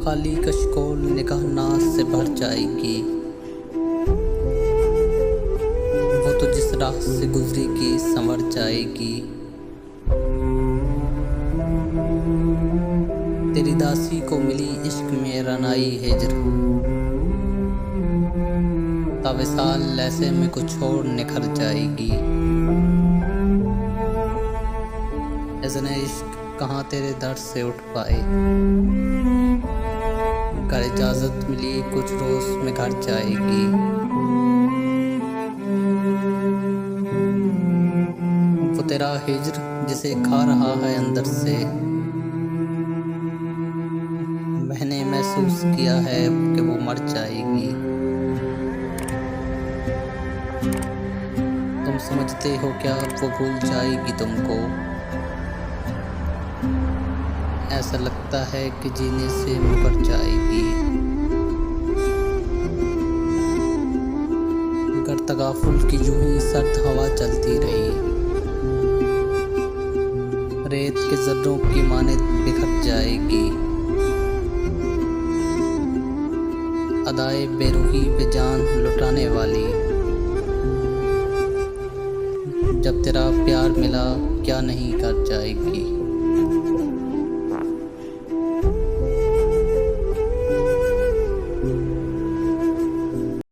खाली कशकोल निगाह नाज से भर जाएगी। वो तो जिस राह से गुजरेगी संवर जाएगी। तेरी दासी को मिली इश्क में रनाई हिज्र, ताविसाल लैसे में कुछ छोड़ निखर जाएगी। इज़्न इश्क कहाँ तेरे दर से उठ पाए, अगर इजाजत मिली कुछ रोज में घर जाएगी। वो तेरा हिज्र जिसे खा रहा है अंदर से, मैंने महसूस किया है कि वो मर जाएगी। तुम समझते हो क्या वो भूल जाएगी तुमको, ऐसा लगता है कि जीने से मुकर जाएगी। अगर तगाफुल की यूं ही सर्द हवा चलती रही, रेत के जर्रों की मानित बिखर जाएगी। अदाए बेरुही पे जान लुटाने वाली, जब तेरा प्यार मिला क्या नहीं कर जाएगी।